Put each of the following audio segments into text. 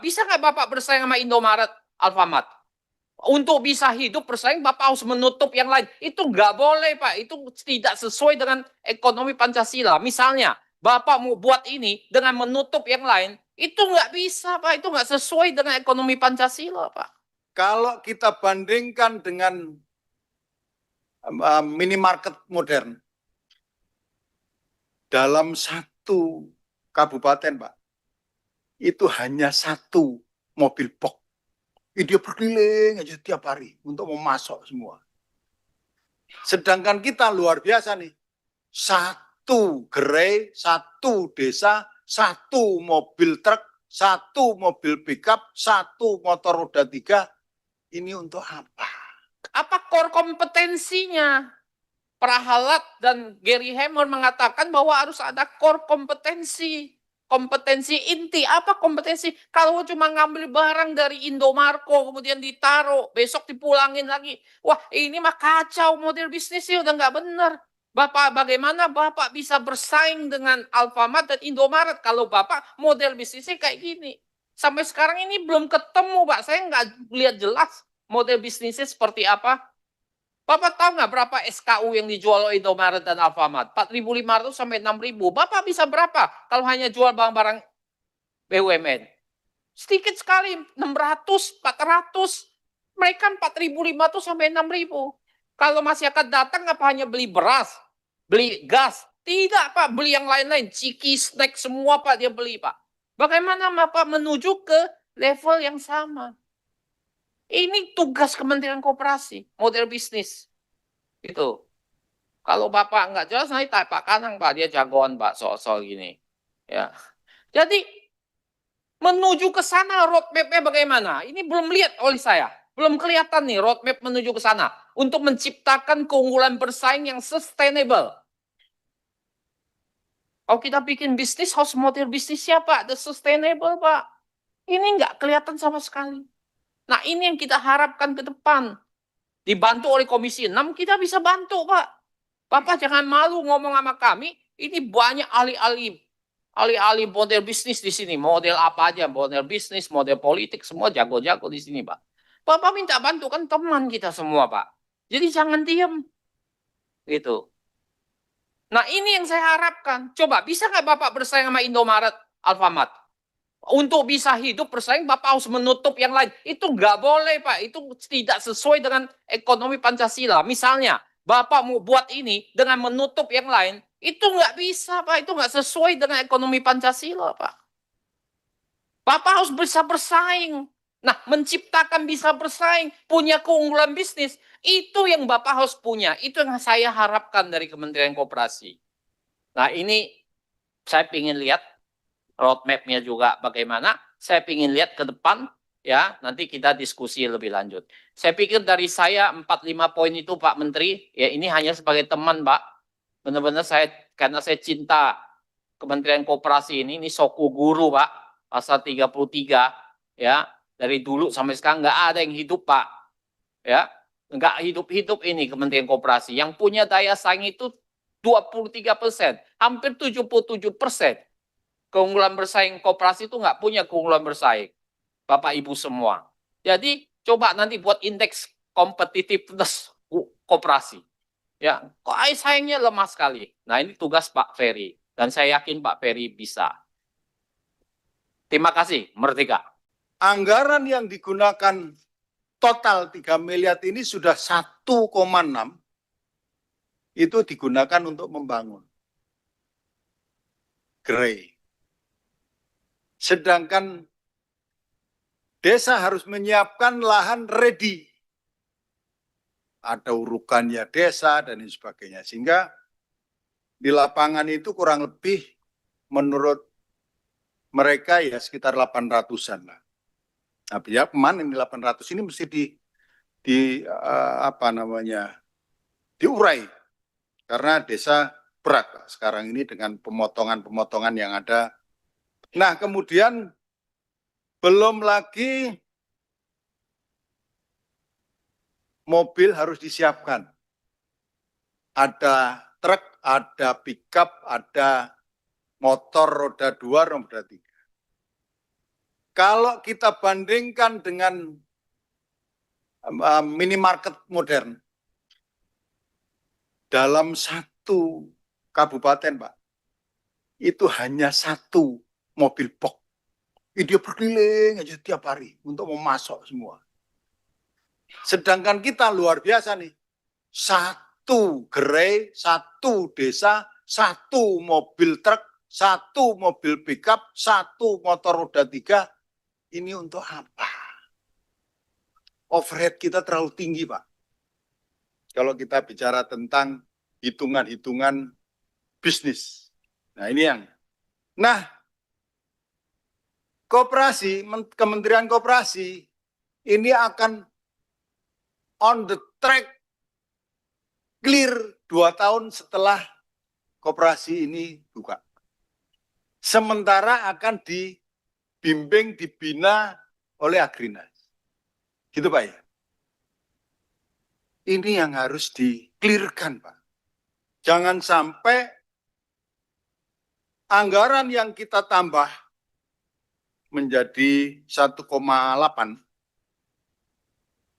Bisa nggak Bapak bersaing sama Indomaret, Alfamart? Untuk bisa hidup bersaing, Bapak harus menutup yang lain. Itu nggak boleh, Pak. Itu tidak sesuai dengan ekonomi Pancasila. Misalnya, Bapak mau buat ini dengan menutup yang lain, itu nggak bisa, Pak. Itu nggak sesuai dengan ekonomi Pancasila, Pak. Kalau kita bandingkan dengan minimarket modern, dalam satu kabupaten, Pak, itu hanya satu mobil box. Dia berkeliling aja tiap hari untuk memasok semua. Sedangkan kita luar biasa nih. Satu gerai, satu desa, satu mobil truk, satu mobil pickup, satu motor roda 3. Ini untuk apa? Apa core kompetensinya? Prahalat dan Gary Hammer mengatakan bahwa harus ada core kompetensi. Kompetensi inti. Apa kompetensi? Kalau cuma ngambil barang dari Indomarko, kemudian ditaruh, besok dipulangin lagi. Wah, ini mah kacau model bisnisnya, udah nggak benar. Bapak, bagaimana Bapak bisa bersaing dengan Alfamart dan Indomaret kalau Bapak model bisnisnya kayak gini? Sampai sekarang ini belum ketemu, Pak. Saya nggak lihat jelas model bisnisnya seperti apa. Bapak tahu nggak berapa SKU yang dijual oleh Indomaret dan Alfamart? 4.500 sampai 6.000. Bapak bisa berapa kalau hanya jual barang-barang BUMN? Sedikit sekali, 600, 400. Mereka 4.500 sampai 6.000. Kalau masyarakat datang apa hanya beli beras, beli gas? Tidak, Pak. Beli yang lain-lain. Ciki, snack, semua, Pak, dia beli, Pak. Bagaimana Bapak menuju ke level yang sama? Ini tugas Kementerian Koperasi, model bisnis. Itu. Kalau Bapak nggak jelas, nanti Pak Kanang, Pak. Dia jagoan, Pak, soal-soal gini. Ya. Jadi, menuju ke sana roadmap-nya bagaimana? Ini belum lihat oleh saya. Belum kelihatan nih roadmap menuju ke sana. Untuk menciptakan keunggulan bersaing yang sustainable. Kalau kita bikin bisnis, harus model bisnisnya, Pak. The sustainable, Pak. Ini nggak kelihatan sama sekali. Nah, ini yang kita harapkan ke depan. Dibantu oleh Komisi 6, kita bisa bantu, Pak. Bapak jangan malu ngomong sama kami. Ini banyak ahli-ahli model bisnis di sini. Model apa aja, model bisnis, model politik, semua jago-jago di sini, Pak. Bapak minta bantu, kan teman kita semua, Pak. Jadi jangan diam. Gitu. Nah, ini yang saya harapkan. Coba, bisa nggak Bapak bersaing sama Indomaret, Alfamart? Untuk bisa hidup bersaing, Bapak harus menutup yang lain. Itu nggak boleh, Pak. Itu tidak sesuai dengan ekonomi Pancasila. Misalnya, Bapak mau buat ini dengan menutup yang lain, itu nggak bisa, Pak. Itu nggak sesuai dengan ekonomi Pancasila, Pak. Bapak harus bisa bersaing. Nah, menciptakan bisa bersaing, punya keunggulan bisnis, itu yang Bapak harus punya. Itu yang saya harapkan dari Kementerian Koperasi. Nah, ini saya ingin lihat roadmap-nya juga bagaimana. Saya ingin lihat ke depan, ya, nanti kita diskusi lebih lanjut. Saya pikir dari saya 4-5 poin itu, Pak Menteri, ya ini hanya sebagai teman, Pak. Benar-benar karena saya cinta Kementerian Koperasi ini soku guru, Pak. Pasal 33, ya, dari dulu sampai sekarang nggak ada yang hidup, Pak. Ya, nggak hidup-hidup ini Kementerian Koperasi. Yang punya daya saing itu 23%, hampir 77%. Keunggulan bersaing koperasi itu nggak punya keunggulan bersaing. Bapak Ibu semua. Jadi coba nanti buat indeks competitiveness koperasi. Ya, kok saingnya lemah sekali. Nah, ini tugas Pak Ferry. Dan saya yakin Pak Ferry bisa. Terima kasih, Merdeka. Anggaran yang digunakan total 3 miliar ini sudah 1,6 itu digunakan untuk membangun gerai. Sedangkan desa harus menyiapkan lahan ready. Ada urukannya desa dan sebagainya. Sehingga di lapangan itu kurang lebih menurut mereka ya sekitar 800-an lah. Nah, ya kemana ini 800 ini mesti apa namanya diurai karena desa berat sekarang ini dengan pemotongan-pemotongan yang ada. Nah, kemudian belum lagi mobil harus disiapkan. Ada truk, ada pickup, ada motor roda 2, roda 3. Kalau kita bandingkan dengan minimarket modern, dalam satu kabupaten, Pak, itu hanya satu mobil box. Dia berkeliling aja tiap hari untuk memasok semua. Sedangkan kita luar biasa nih. Satu gerai, satu desa, satu mobil truk, satu mobil pickup, satu motor roda 3. Ini untuk apa? Overhead kita terlalu tinggi, Pak. Kalau kita bicara tentang hitungan-hitungan bisnis. Nah, ini yang. Nah, koperasi, Kementerian Koperasi ini akan on the track clear 2 tahun setelah koperasi ini buka. Sementara akan dibimbing, dibina oleh Agrinas. Gitu Pak ya. Ini yang harus di-clearkan Pak. Jangan sampai anggaran yang kita tambah menjadi 1,8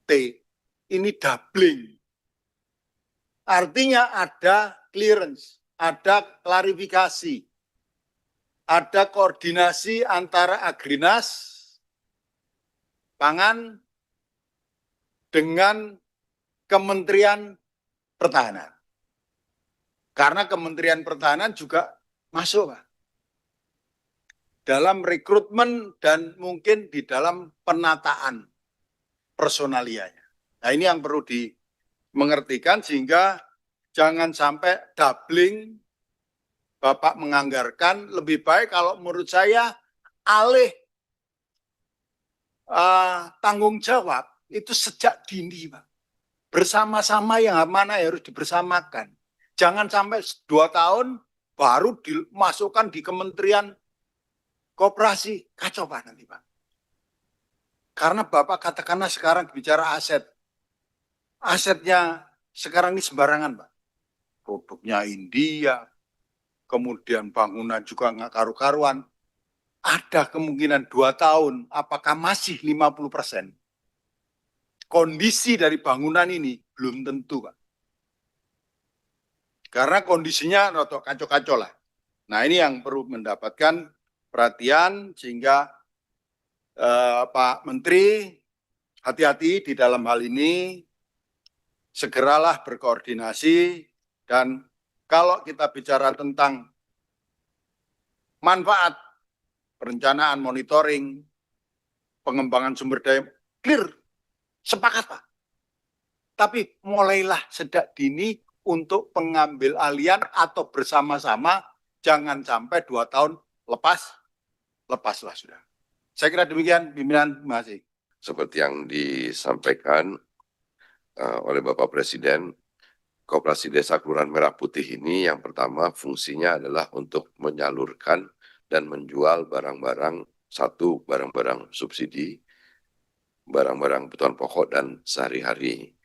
T, ini doubling. Artinya ada clearance, ada klarifikasi, ada koordinasi antara Agrinas, Pangan, dengan Kementerian Pertahanan. Karena Kementerian Pertahanan juga masuk, Pak, dalam rekrutmen dan mungkin di dalam penataan personalianya. Nah, ini yang perlu dimengertikan sehingga jangan sampai doubling. Bapak menganggarkan, lebih baik kalau menurut saya alih tanggung jawab itu sejak dini, Pak. Bersama-sama yang mana harus dibersamakan. Jangan sampai 2 tahun baru dimasukkan di Kementerian Koperasi. Kacau Pak nanti Pak. Karena Bapak katakanlah sekarang bicara aset. Asetnya sekarang ini sembarangan Pak. Produknya India, kemudian bangunan juga nggak karu-karuan. Ada kemungkinan 2 tahun, apakah masih 50%? Kondisi dari bangunan ini belum tentu, Pak. Karena kondisinya rotok kacau-kacau lah. Nah, ini yang perlu mendapatkan perhatian sehingga Pak Menteri hati-hati di dalam hal ini, segeralah berkoordinasi, dan kalau kita bicara tentang manfaat perencanaan, monitoring, pengembangan sumber daya, clear, sepakat Pak. Tapi mulailah sejak dini untuk pengambil alian atau bersama-sama, jangan sampai 2 tahun lepaslah sudah. Saya kira demikian, pimpinan. Terima kasih. Seperti yang disampaikan oleh Bapak Presiden, Koperasi Desa Kelurahan Merah Putih ini yang pertama fungsinya adalah untuk menyalurkan dan menjual barang-barang, satu, barang-barang subsidi, barang-barang kebutuhan pokok dan sehari-hari.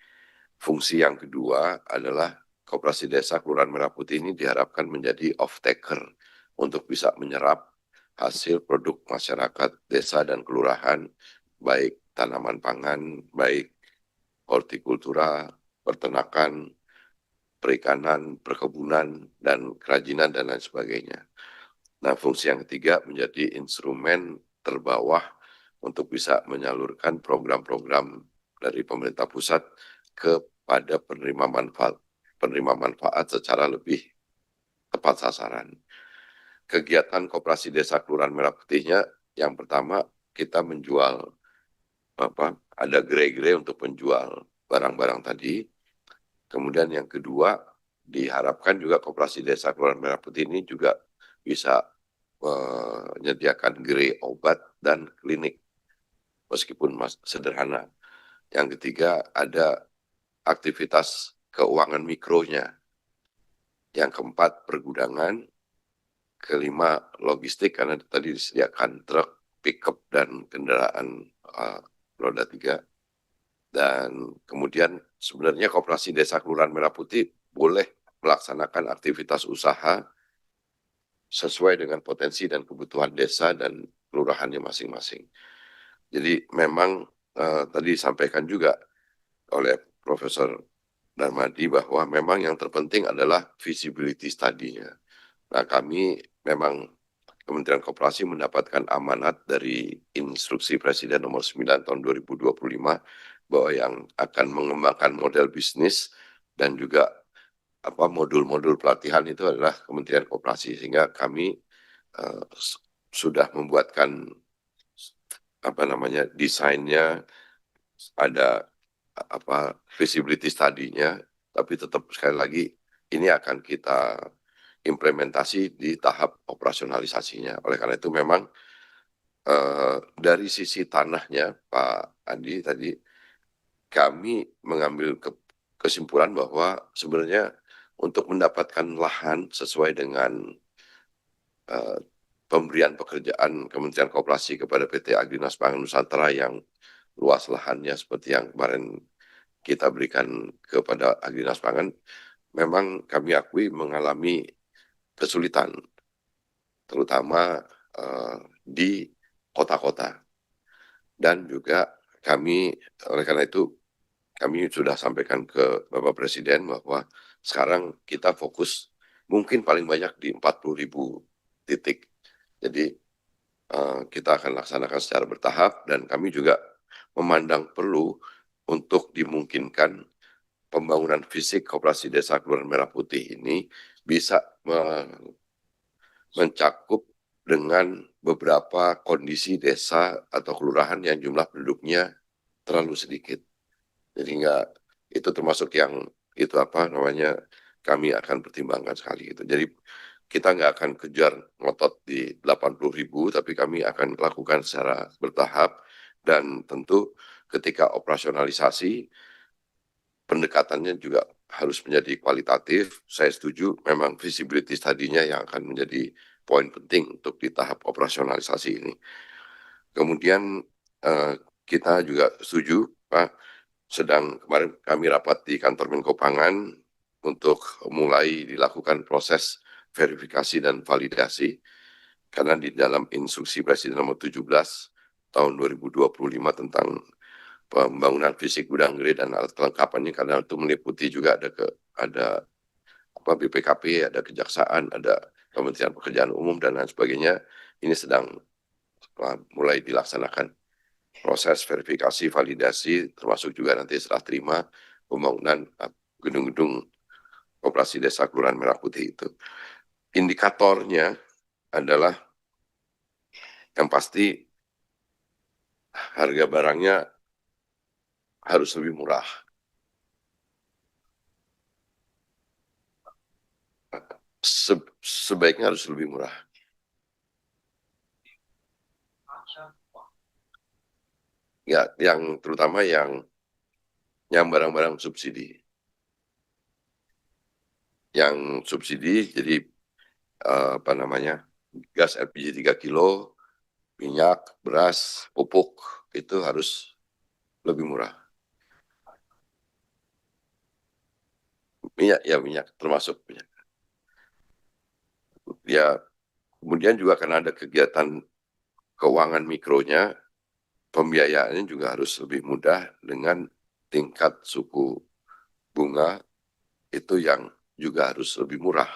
Fungsi yang kedua adalah Koperasi Desa Kelurahan Merah Putih ini diharapkan menjadi off-taker untuk bisa menyerap hasil produk masyarakat desa dan kelurahan, baik tanaman pangan, baik hortikultura, peternakan, perikanan, perkebunan, dan kerajinan, dan lain sebagainya. Nah, fungsi yang ketiga menjadi instrumen terbawah untuk bisa menyalurkan program-program dari pemerintah pusat kepada penerima manfaat secara lebih tepat sasaran. Kegiatan Koperasi Desa Kelurahan Merah Putihnya, yang pertama kita menjual ada gerai-gerai untuk menjual barang-barang tadi. Kemudian yang kedua, diharapkan juga Koperasi Desa Kelurahan Merah Putih ini juga bisa menyediakan gerai obat dan klinik, meskipun sederhana. Yang ketiga, ada aktivitas keuangan mikronya. Yang keempat, pergudangan. Kelima, logistik, karena tadi disediakan truk, pickup, dan kendaraan roda 3. Dan kemudian sebenarnya Koperasi Desa Kelurahan Merah Putih boleh melaksanakan aktivitas usaha sesuai dengan potensi dan kebutuhan desa dan kelurahannya masing-masing. Jadi memang tadi disampaikan juga oleh Profesor Darmadi bahwa memang yang terpenting adalah visibility study-nya. Nah, kami memang Kementerian Koperasi mendapatkan amanat dari Instruksi Presiden nomor 9 tahun 2025 bahwa yang akan mengembangkan model bisnis dan juga modul-modul pelatihan itu adalah Kementerian Koperasi, sehingga kami sudah membuatkan desainnya, ada visibility study-nya, tapi tetap sekali lagi ini akan kita implementasi di tahap operasionalisasinya. Oleh karena itu memang dari sisi tanahnya Pak Andi tadi, kami mengambil kesimpulan bahwa sebenarnya untuk mendapatkan lahan sesuai dengan pemberian pekerjaan Kementerian Koperasi kepada PT Agrinas Pangan Nusantara yang luas lahannya seperti yang kemarin kita berikan kepada Agrinas Pangan, memang kami akui mengalami kesulitan, terutama di kota-kota. Dan juga kami, oleh karena itu, kami sudah sampaikan ke Bapak Presiden bahwa sekarang kita fokus mungkin paling banyak di 40.000 titik. Jadi kita akan laksanakan secara bertahap, dan kami juga memandang perlu untuk dimungkinkan pembangunan fisik Koperasi Desa Kelurahan Merah Putih ini bisa mencakup dengan beberapa kondisi desa atau kelurahan yang jumlah penduduknya terlalu sedikit. Jadi itu termasuk yang kami akan pertimbangkan sekali gitu. Jadi kita nggak akan kejar ngotot di 80.000, tapi kami akan lakukan secara bertahap, dan tentu ketika operasionalisasi pendekatannya juga harus menjadi kualitatif. Saya setuju memang visibility study-nya yang akan menjadi poin penting untuk di tahap operasionalisasi ini. Kemudian kita juga setuju Pak, kemarin kami rapat di kantor Menko Pangan untuk mulai dilakukan proses verifikasi dan validasi, karena di dalam Instruksi Presiden nomor 17 tahun 2025 tentang pembangunan fisik gudang gede dan alat kelengkapannya, karena itu meliputi juga ada BPKP, ada Kejaksaan, ada Kementerian Pekerjaan Umum dan lain sebagainya. Ini sedang mulai dilaksanakan proses verifikasi, validasi, termasuk juga nanti setelah terima pembangunan gedung-gedung Koperasi Desa Kelurahan Merah Putih itu. Indikatornya adalah yang pasti harga barangnya harus lebih murah. Sebaiknya harus lebih murah. Ya, yang terutama yang barang-barang subsidi. Yang subsidi jadi gas LPG 3 kilo, minyak, beras, pupuk itu harus lebih murah. Minyak termasuk minyak. Ya, kemudian juga karena ada kegiatan keuangan mikronya, pembiayaannya juga harus lebih mudah dengan tingkat suku bunga itu yang juga harus lebih murah.